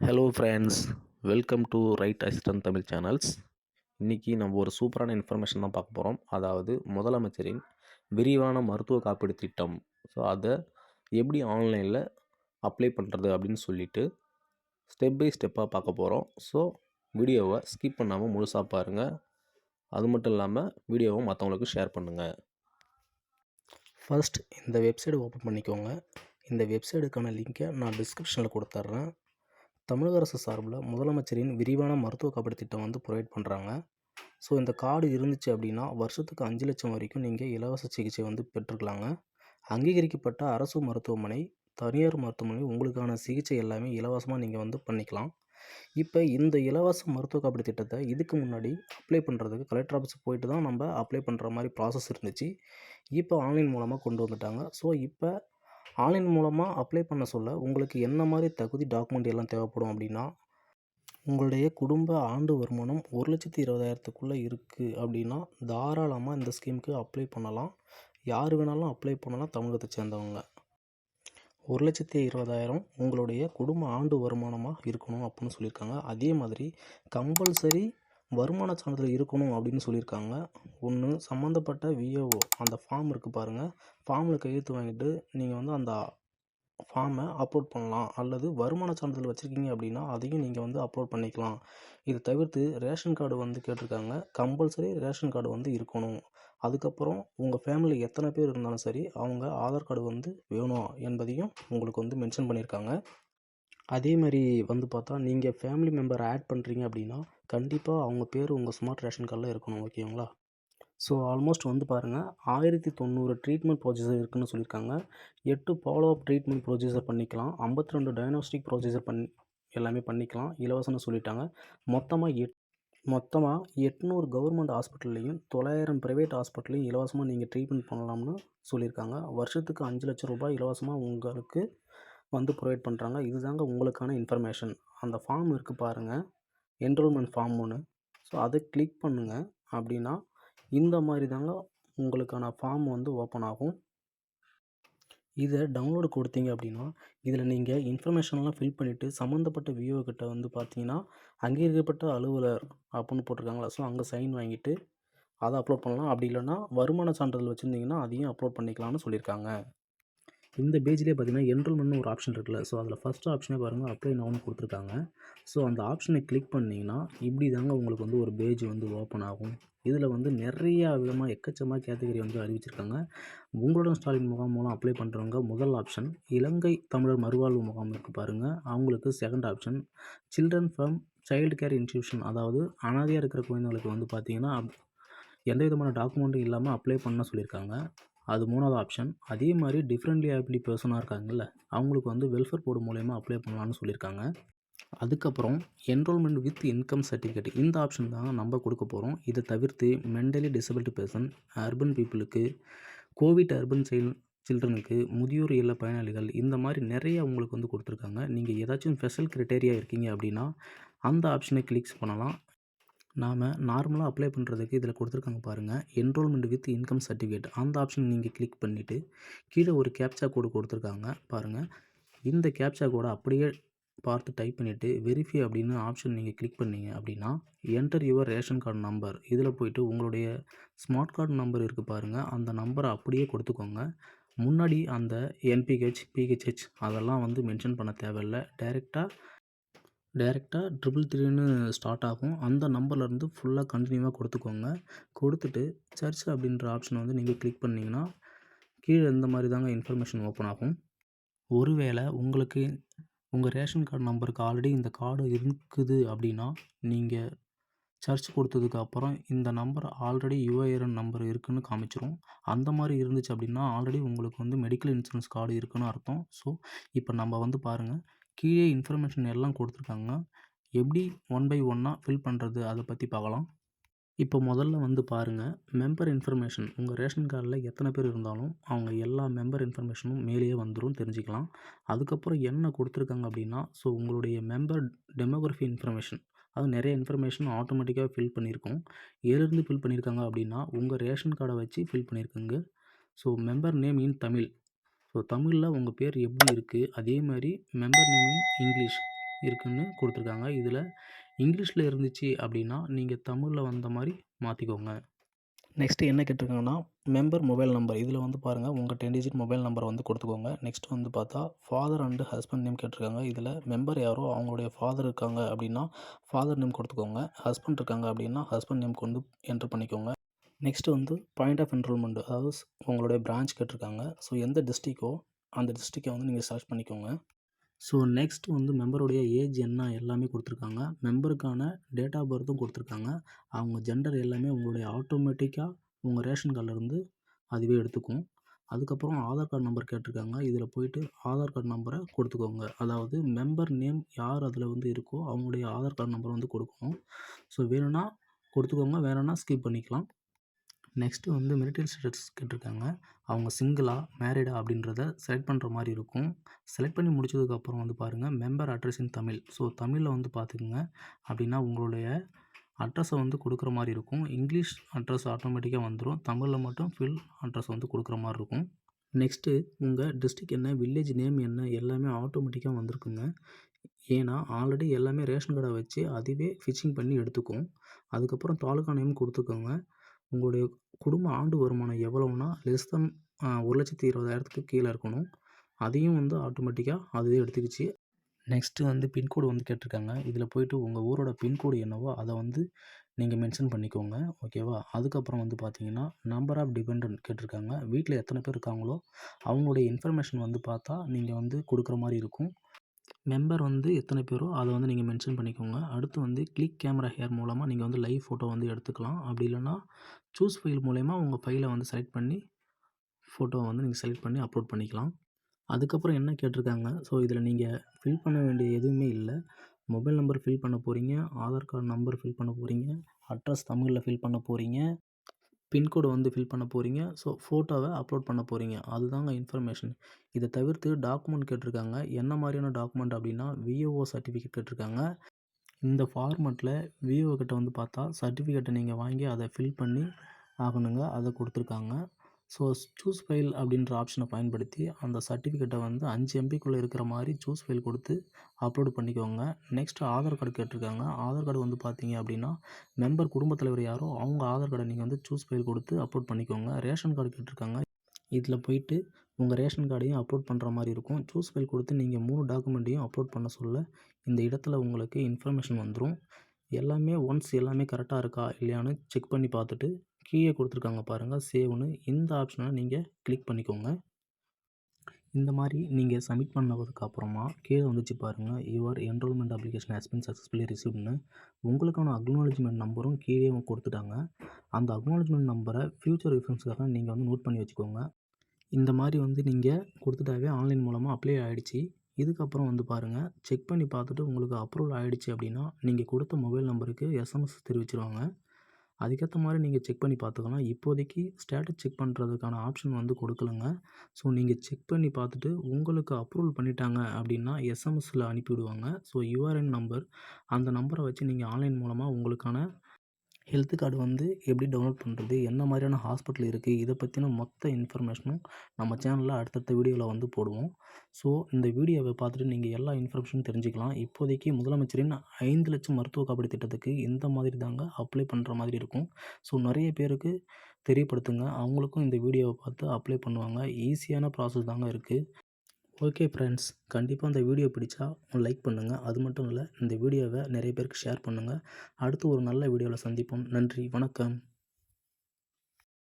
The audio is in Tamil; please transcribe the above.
Hello friends, welcome to right assistant Tamil channels. இன்றைக்கி நம்ம ஒரு சூப்பரான இன்ஃபர்மேஷன் தான் பார்க்க போகிறோம். அதாவது முதலமைச்சரின் விரிவான மருத்துவ காப்பீடு திட்டம். ஸோ அதை எப்படி ஆன்லைனில் அப்ளை பண்ணுறது அப்படின்னு சொல்லிட்டு ஸ்டெப் பை ஸ்டெப்பாக பார்க்க போகிறோம். ஸோ வீடியோவை ஸ்கிப் பண்ணாமல் முழுசாக பாருங்கள். அது மட்டும் இல்லாமல் வீடியோவை மற்றவங்களுக்கு ஷேர் பண்ணுங்கள். ஃபர்ஸ்ட் இந்த வெப்சைட் ஓப்பன் பண்ணிக்கோங்க. இந்த வெப்சைட்டுக்கான லிங்க்கை நான் டிஸ்கிரிப்ஷனில் கொடுத்துட்றேன். தமிழக அரசு சார்பில் முதலமைச்சரின் விரிவான மருத்துவ காப்பீடு திட்டம் ப்ரொவைட் பண்ணுறாங்க. ஸோ இந்த கார்டு இருந்துச்சு அப்படின்னா வருஷத்துக்கு 5 லட்சம் வரைக்கும் நீங்கள் இலவச சிகிச்சை பெற்றுக்கலாங்க. அங்கீகரிக்கப்பட்ட அரசு மருத்துவமனை, தனியார் மருத்துவமனை உங்களுக்கான சிகிச்சை எல்லாமே இலவசமாக நீங்கள் பண்ணிக்கலாம். இப்போ இந்த இலவச மருத்துவ காப்பீடு திட்டத்தை இதுக்கு முன்னாடி அப்ளை பண்ணுறதுக்கு கலெக்டர் ஆஃபீஸ் போயிட்டு தான் நம்ம அப்ளை பண்ணுற மாதிரி ப்ராசஸ் இருந்துச்சு. இப்போ ஆன்லைன் மூலமாக கொண்டு வந்துட்டாங்க. ஸோ இப்போ ஆன்லைன் மூலமாக அப்ளை பண்ண சொல்ல உங்களுக்கு என்ன மாதிரி தகுதி டாக்குமெண்ட் எல்லாம் தேவைப்படும் அப்படின்னா, உங்களுடைய குடும்ப ஆண்டு வருமானம் 1,20,000க்குள்ளே இருக்குது அப்படின்னா தாராளமாக இந்த ஸ்கீமுக்கு அப்ளை பண்ணலாம். யார் வேணாலும் அப்ளை பண்ணலாம், தமிழகத்தை சேர்ந்தவங்க. 1,20,000 உங்களுடைய குடும்ப ஆண்டு வருமானமாக இருக்கணும் அப்படின்னு சொல்லியிருக்காங்க. அதே மாதிரி கம்பல்சரி வருமான சான்றிதழ் இருக்கணும் அப்படின்னு சொல்லியிருக்காங்க. ஒன்று சம்மந்தப்பட்ட விஏஓ அந்த ஃபார்ம் இருக்குது பாருங்கள், ஃபார்மில் கையெழுத்து வாங்கிட்டு நீங்கள் அந்த ஃபார்மை அப்லோட் பண்ணலாம். அல்லது வருமான சான்றிதழ் வச்சுருக்கீங்க அப்படின்னா அதையும் நீங்கள் அப்லோட் பண்ணிக்கலாம். இது தவிர்த்து ரேஷன் கார்டு கேட்டிருக்காங்க. கம்பல்சரி ரேஷன் கார்டு இருக்கணும். அதுக்கப்புறம் உங்கள் ஃபேமிலியில் எத்தனை பேர் இருந்தாலும் சரி அவங்க ஆதார் கார்டு வேணும் என்பதையும் உங்களுக்கு மென்ஷன் பண்ணியிருக்காங்க. அதே மாதிரி பார்த்தா நீங்கள் ஃபேமிலி மெம்பர் ஆட் பண்ணுறீங்க அப்படின்னா கண்டிப்பாக அவங்க பேர் உங்கள் ஸ்மார்ட் ரேஷன் கார்டில் இருக்கணும். ஓகேங்களா? ஸோ ஆல்மோஸ்ட் பாருங்கள் 1090 ட்ரீட்மெண்ட் ப்ரொசீஜர் இருக்குதுன்னு சொல்லியிருக்காங்க. 8 ஃபாலோ அப் ட்ரீட்மெண்ட் ப்ரொசீஜர் பண்ணிக்கலாம். 52 டயக்னாஸ்டிக் ப்ரொசீஜர் எல்லாமே பண்ணிக்கலாம். இலவசம்னு சொல்லிட்டாங்க. மொத்தமாக 800 கவர்மெண்ட் ஹாஸ்பிட்டல்லையும் 900 ப்ரைவேட் ஹாஸ்பிட்டல்லையும் இலவசமாக நீங்கள் ட்ரீட்மெண்ட் பண்ணலாம்னு சொல்லியிருக்காங்க. வருஷத்துக்கு 5 லட்சம் ரூபாய் இலவசமாக உங்களுக்கு ப்ரொவைட் பண்ணுறாங்க. இதுதாங்க உங்களுக்கான இன்ஃபர்மேஷன். அந்த ஃபார்ம் இருக்குது பாருங்கள், என்ரோல்மெண்ட் ஃபார்ம் ஒன்று. ஸோ அதை கிளிக் பண்ணுங்கள். அப்படின்னா இந்த மாதிரி தாங்க உங்களுக்கான ஃபார்ம் ஓப்பன் ஆகும். இதை டவுன்லோடு கொடுத்தீங்க அப்படின்னா இதில் நீங்கள் இன்ஃபர்மேஷன்லாம் ஃபில் பண்ணிவிட்டு சம்மந்தப்பட்ட விஓ கிட்ட பார்த்தீங்கன்னா அங்கீகரிக்கப்பட்ட அலுவலர் அப்படின்னு போட்டிருக்காங்களா, ஸோ அங்கே சைன் வாங்கிட்டு அதை அப்லோட் பண்ணலாம். அப்படி இல்லைன்னா வருமான சான்றிதழ் வச்சுருந்தீங்கன்னா அதையும் அப்லோட் பண்ணிக்கலாம்னு சொல்லியிருக்காங்க. இந்த பேஜ்லேயே பார்த்தீங்கன்னா என்ரோல்மெண்ட்னு ஒரு ஆப்ஷன் இருக்குல்ல, ஸோ அதில் ஃபஸ்ட்டு ஆப்ஷனே பாருங்கள், அப்ளை நவுன்னு கொடுத்துருக்காங்க. ஸோ அந்த ஆப்ஷனை கிளிக் பண்ணிங்கன்னா இப்படி தாங்க உங்களுக்கு ஒரு பேஜ் ஓப்பன் ஆகும். இதில் நிறையா விதமாக எக்கச்சக்கமாக கேட்டகரி அறிவிச்சிருக்காங்க. உங்களுடன் ஸ்டாலின் முகாம் மூலம் அப்ளை பண்ணுறவங்க முதல் ஆப்ஷன், இலங்கை தமிழர் மறுவாழ்வு முகாம் இருக்குது பாருங்கள், அவங்களுக்கு second option, children from child care institution அதாவது அனாதையாக இருக்கிற குழந்தைங்களுக்கு பார்த்தீங்கன்னா எந்த விதமான டாக்குமெண்ட்டும் இல்லாமல் அப்ளை பண்ண சொல்லியிருக்காங்க. அது மூணாவது ஆப்ஷன். அதே மாதிரி டிஃப்ரெண்ட்லி ஏபிலிட்டி பர்சனாக இருக்காங்கல்ல, அவங்களுக்கு வெல்ஃபேர் போர்டு மூலயமா அப்ளை பண்ணலான்னு சொல்லியிருக்காங்க. அதுக்கப்புறம் என்ரோல்மெண்ட் வித் இன்கம் சர்டிஃபிகேட், இந்த ஆப்ஷன் தான் நம்ம கொடுக்க போகிறோம். இதை தவிர்த்து மென்டலி டிசபிலிட்டி பர்சன், அர்பன் பீப்புளுக்கு, கோவிட் அர்பன் சில்ட்ரனுக்கு, முதியோர் இல்ல பயனாளிகள், இந்த மாதிரி நிறைய உங்களுக்கு கொடுத்துருக்காங்க. நீங்கள் ஏதாச்சும் ஸ்பெஷல் க்ரைட்டேரியா இருக்கீங்க அப்படின்னா அந்த ஆப்ஷனை கிளிக்ஸ் பண்ணலாம். நாம் நார்மலாக அப்ளை பண்ணுறதுக்கு இதில் கொடுத்துருக்காங்க பாருங்கள், என்ரோல்மெண்ட் வித் இன்கம் சர்டிஃபிகேட், அந்த ஆப்ஷன் நீங்கள் கிளிக் பண்ணிவிட்டு கீழே ஒரு கேப்சா கோடு கொடுத்துருக்காங்க பாருங்கள். இந்த கேப்சா கோடை அப்படியே பார்த்து டைப் பண்ணிவிட்டு வெரிஃபை அப்படின்னு ஆப்ஷன் நீங்கள் கிளிக் பண்ணீங்க அப்படின்னா enter your ration card number, இதில் போய்ட்டு உங்களுடைய ஸ்மார்ட் கார்டு நம்பர் இருக்குது பாருங்கள், அந்த நம்பரை அப்படியே கொடுத்துக்கோங்க. முன்னாடி அந்த என்பிஹெச், பிஹெச்ஹெச் அதெல்லாம் மென்ஷன் பண்ண தேவையில்லை. டேரெக்டாக 333ன்னு ஸ்டார்ட் ஆகும். அந்த நம்பர்லேருந்து ஃபுல்லாக கண்டினியூவாக கொடுத்துக்கோங்க. கொடுத்துட்டு சர்ச் அப்படின்ற ஆப்ஷனை நீங்கள் கிளிக் பண்ணிங்கன்னா கீழே இந்த மாதிரி தாங்க இன்ஃபர்மேஷன் ஓப்பன் ஆகும். ஒருவேளை உங்களுக்கு உங்கள் ரேஷன் கார்டு நம்பருக்கு ஆல்ரெடி இந்த கார்டு இருக்குது அப்படின்னா நீங்கள் சர்ச் கொடுத்ததுக்கு அப்புறம் இந்த நம்பர் ஆல்ரெடி யுஐஆர்என் நம்பர் இருக்குதுன்னு காமிச்சிரும். அந்த மாதிரி இருந்துச்சு அப்படின்னா ஆல்ரெடி உங்களுக்கு மெடிக்கல் இன்சூரன்ஸ் கார்டு இருக்குதுன்னு அர்த்தம். ஸோ இப்போ நம்ம பாருங்கள், கீழே இன்ஃபர்மேஷன் எல்லாம் கொடுத்துருக்காங்க. எப்படி ஒன் பை ஒன்னாக ஃபில் பண்ணுறது அதை பற்றி பார்க்கலாம். இப்போ முதல்ல பாருங்கள், மெம்பர் இன்ஃபர்மேஷன், உங்கள் ரேஷன் கார்டில் எத்தனை பேர் இருந்தாலும் அவங்க எல்லா மெம்பர் இன்ஃபர்மேஷனும் மேலேயே வந்துடும், தெரிஞ்சுக்கலாம். அதுக்கப்புறம் என்ன கொடுத்துருக்காங்க அப்படின்னா, ஸோ உங்களுடைய மெம்பர் டெமோகிராஃபி இன்ஃபர்மேஷன், அது நிறைய இன்ஃபர்மேஷன் ஆட்டோமேட்டிக்காக ஃபில் பண்ணியிருக்கோம். எதுலேருந்து ஃபில் பண்ணியிருக்காங்க அப்படின்னா உங்கள் ரேஷன் கார்டை வச்சு ஃபில் பண்ணியிருக்காங்க. So member name in Tamil, so தமிழில் உங்கள் பேர் எப்படி இருக்குது அதே மாதிரி மெம்பர் நேம் இன் இங்கிலீஷ், இருக்குன்னு கொடுத்துருக்காங்க. இதில் இங்கிலீஷில் இருந்துச்சு அப்படின்னா நீங்கள் தமிழில் வந்த மாதிரி மாற்றிக்கோங்க. நெக்ஸ்ட்டு என்ன கேட்டிருக்காங்கன்னா, மெம்பர் மொபைல் நம்பர். இதில் வந்து பாருங்கள், உங்கள் 10 டிஜிட் மொபைல் நம்பரை வந்து கொடுத்துக்கோங்க. நெக்ஸ்ட் வந்து பார்த்தா ஃபாதர் அண்டு ஹஸ்பண்ட் நேம் கேட்டிருக்காங்க. இதில் மெம்பர் யாரோ அவங்களுடைய ஃபாதர் இருக்காங்க அப்படின்னா ஃபாதர் நேம் கொடுத்துக்கோங்க. ஹஸ்பண்ட் இருக்காங்க அப்படின்னா ஹஸ்பண்ட் நேம் கொண்டு என்ட்ரு பண்ணிக்கோங்க. நெக்ஸ்ட்டு வந்து பாயிண்ட் ஆஃப் என்ரோல்மெண்ட், அதாவது உங்களுடைய பிரான்ச் கேட்டிருக்காங்க. ஸோ எந்த டிஸ்ட்ரிக்கோ அந்த டிஸ்ட்ரிக்கை வந்து நீங்கள் செலக்ட் பண்ணிக்கோங்க. ஸோ நெக்ஸ்ட் வந்து மெம்பருடைய ஏஜ் என்ன எல்லாமே கொடுத்துருக்காங்க. மெம்பருக்கான டேட் ஆஃப் பர்த்தும் கொடுத்துருக்காங்க. அவங்க ஜெண்டர் எல்லாமே உங்களுடைய ஆட்டோமேட்டிக்காக உங்கள் ரேஷன் கார்டிலேருந்து அதுவே எடுத்துக்கும். அதுக்கப்புறம் ஆதார் கார்டு நம்பர் கேட்டிருக்காங்க. இதில் போயிட்டு ஆதார் கார்டு நம்பரை கொடுத்துக்கோங்க. அதாவது மெம்பர் நேம் யார் அதில் வந்து இருக்கோ அவங்களுடைய ஆதார் கார்டு நம்பர் வந்து கொடுக்கணும். ஸோ வேணும்னா கொடுத்துக்கோங்க, வேணும்னா ஸ்கிப் பண்ணிக்கலாம். நெக்ஸ்ட்டு வந்து மெரிட்டல் ஸ்டேட்டஸ் கேட்டிருக்காங்க. அவங்க சிங்கிளா, மேரிடா அப்படின்றத செலக்ட் பண்ணுற மாதிரி இருக்கும். செலக்ட் பண்ணி முடிச்சதுக்கப்புறம் வந்து பாருங்கள், மெம்பர் அட்ரஸ் இன் தமிழ். ஸோ தமிழில் வந்து பார்த்துக்குங்க. அப்படின்னா உங்களுடைய அட்ரஸை வந்து கொடுக்குற மாதிரி இருக்கும். இங்கிலீஷ் அட்ரஸ் ஆட்டோமேட்டிக்காக வந்துடும். தமிழில் மட்டும் ஃபில் அட்ரஸ் வந்து கொடுக்குற மாதிரி இருக்கும். நெக்ஸ்ட்டு உங்கள் டிஸ்ட்ரிக்ட் என்ன, வில்லேஜ் நேம் என்ன எல்லாமே ஆட்டோமேட்டிக்காக வந்திருக்குங்க. ஏன்னா ஆல்ரெடி எல்லாமே ரேஷன் கார்டை வச்சு அதுவே ஃபிச்சிங் பண்ணி எடுத்துக்கும். அதுக்கப்புறம் தாலுக்கா நேம் கொடுத்துக்கோங்க. உங்களுடைய குடும்ப ஆண்டு வருமானம் எவ்வளவுனா லெஸ் தென் 1,20,000க்கு கீழே இருக்கணும். அதையும் வந்து ஆட்டோமேட்டிக்காக அதுவே எடுத்துக்கிச்சு. நெக்ஸ்ட்டு வந்து பின்கோடு வந்து கேட்டிருக்காங்க. இதில் போயிட்டு உங்கள் ஊரோட பின்கோடு என்னவோ அதை வந்து நீங்கள் மென்ஷன் பண்ணிக்கோங்க. ஓகேவா? அதுக்கப்புறம் வந்து பார்த்தீங்கன்னா, நம்பர் ஆஃப் டிபெண்டன்ட் கேட்டிருக்காங்க. வீட்டில் எத்தனை பேர் இருக்காங்களோ அவங்களுடைய இன்ஃபர்மேஷன் வந்து பார்த்தா நீங்கள் வந்து கொடுக்குற மாதிரி இருக்கும். மெம்பர் வந்து எத்தனை பேரோ அதை வந்து நீங்கள் மென்ஷன் பண்ணிக்கோங்க. அடுத்து வந்து கிளிக் கேமரா ஹேர் மூலமாக நீங்கள் வந்து லைவ் ஃபோட்டோ வந்து எடுத்துக்கலாம். அப்படி இல்லைன்னா சூஸ் ஃபைல் மூலயமா உங்கள் ஃபைலை வந்து செலக்ட் பண்ணி ஃபோட்டோவை வந்து நீங்கள் செலக்ட் பண்ணி அப்லோட் பண்ணிக்கலாம். அதுக்கப்புறம் என்ன கேட்டிருக்காங்க, ஸோ இதில் நீங்கள் ஃபில் பண்ண வேண்டிய எதுவுமே இல்லை. மொபைல் நம்பர் ஃபில் பண்ண போகிறீங்க, ஆதார் கார்டு நம்பர் ஃபில் பண்ண போகிறீங்க, அட்ரஸ் தமிழில் ஃபில் பண்ண போகிறீங்க, பின்கோடு வந்து ஃபில் பண்ண போகிறீங்க. ஸோ ஃபோட்டோவை அப்லோட் பண்ண போகிறீங்க. அதுதாங்க இன்ஃபர்மேஷன். இதை தவிர்த்து டாக்குமெண்ட் கேட்டிருக்காங்க. என்ன மாதிரியான டாக்குமெண்ட் அப்படின்னா விஏஓ சர்டிஃபிகேட் கேட்டிருக்காங்க. இந்த ஃபார்மெட்டில் விஏஓ கிட்ட வந்து பார்த்தா சர்டிஃபிகேட்டை நீங்கள் வாங்கி அதை ஃபில் பண்ணி ஆகணுங்க. அதை கொடுத்துருக்காங்க. ஸோ சூஸ் ஃபைல் அப்படின்ற ஆப்ஷனை பயன்படுத்தி அந்த சர்டிஃபிகேட்டை வந்து 5 எம்பிக்குள்ளே இருக்கிற மாதிரி சூஸ் ஃபைல் கொடுத்து அப்லோட் பண்ணிக்கோங்க. நெக்ஸ்ட்டு ஆதார் கார்டு கேட்டிருக்காங்க. ஆதார் கார்டு வந்து பார்த்தீங்க அப்படின்னா மெம்பர் குடும்பத் தலைவர் யாரோ அவங்க ஆதார் கார்டை நீங்கள் வந்து சூஸ் ஃபைல் கொடுத்து அப்லோட் பண்ணிக்கோங்க. ரேஷன் கார்டு கேட்டிருக்காங்க. இதில் போயிட்டு உங்கள் ரேஷன் கார்டையும் அப்லோட் பண்ணுற மாதிரி இருக்கும். சூஸ் ஃபைல் கொடுத்து நீங்கள் 3 டாக்குமெண்ட்டையும் அப்லோட் பண்ண சொல்ல இந்த இடத்துல உங்களுக்கு இன்ஃபர்மேஷன் வந்துடும். எல்லாமே ஒன்ஸ் எல்லாமே கரெக்டாக இருக்கா இல்லையான்னு செக் பண்ணி பார்த்துட்டு கீழே கொடுத்துருக்காங்க பாருங்கள் சேவ்னு, இந்த ஆப்ஷனை நீங்கள் கிளிக் பண்ணிக்கோங்க. இந்த மாதிரி நீங்கள் சப்மிட் பண்ணதுக்கு அப்புறமா கீழே வந்துச்சு பாருங்கள், your enrollment application has been successfully ரிசீவ்டுன்னு. உங்களுக்கான அக்னாலஜ்மெண்ட் நம்பரும் கீழே கொடுத்துட்டாங்க. அந்த அக்னாலஜ்மெண்ட் நம்பரை ஃப்யூச்சர் ரெஃபரன்ஸுக்காக நீங்கள் வந்து நோட் பண்ணி வச்சுக்கோங்க. இந்த மாதிரி வந்து நீங்கள் கொடுத்துட்டாவே ஆன்லைன் மூலமாக அப்ளை ஆகிடுச்சு. இதுக்கப்புறம் வந்து பாருங்கள், செக் பண்ணி பார்த்துட்டு உங்களுக்கு அப்ரூவல் ஆகிடுச்சு அப்படின்னா நீங்கள் கொடுத்த மொபைல் நம்பருக்கு எஸ்எம்எஸ் தெரிவிச்சிருவாங்க. அதுக்கேற்ற மாதிரி நீங்கள் செக் பண்ணி பார்த்துக்கலாம். இப்போதைக்கு ஸ்டேட்டஸ் செக் பண்ணுறதுக்கான ஆப்ஷன் வந்து கொடுக்கலங்க. ஸோ நீங்கள் செக் பண்ணி பார்த்துட்டு உங்களுக்கு அப்ரூவல் பண்ணிட்டாங்க அப்படின்னா எஸ்எம்எஸில் அனுப்பிவிடுவாங்க. ஸோ யுஆர்என் நம்பர், அந்த நம்பரை வச்சு நீங்கள் ஆன்லைன் மூலமாக உங்களுக்கான ஹெல்த் கார்டு வந்து எப்படி டவுன்லோட் பண்ணுறது, என்ன மாதிரியான ஹாஸ்பிட்டல் இருக்குது, இதை பற்றின மொத்த இன்ஃபர்மேஷனும் நம்ம சேனலில் அடுத்தடுத்த வீடியோவில் வந்து போடுவோம். ஸோ இந்த வீடியோவை பார்த்துட்டு நீங்கள் எல்லா இன்ஃபர்மேஷனும் தெரிஞ்சுக்கலாம். இப்போதைக்கு முதலமைச்சரின் 5 லட்சம் மருத்துவ காப்பீடு திட்டத்துக்கு இந்த மாதிரி தாங்க அப்ளை பண்ணுற மாதிரி இருக்கும். ஸோ நிறைய பேருக்கு தெரியப்படுத்துங்க. அவங்களுக்கும் இந்த வீடியோவை பார்த்து அப்ளை பண்ணுவாங்க. ஈஸியான ப்ராசஸ் தாங்க இருக்குது. ஓகே ஃப்ரெண்ட்ஸ், கண்டிப்பாக இந்த வீடியோ பிடிச்சா லைக் பண்ணுங்கள். அது மட்டும் இல்லை, இந்த வீடியோவை நிறைய பேருக்கு ஷேர் பண்ணுங்கள். அடுத்து ஒரு நல்ல வீடியோவில் சந்திப்போம். நன்றி, வணக்கம்.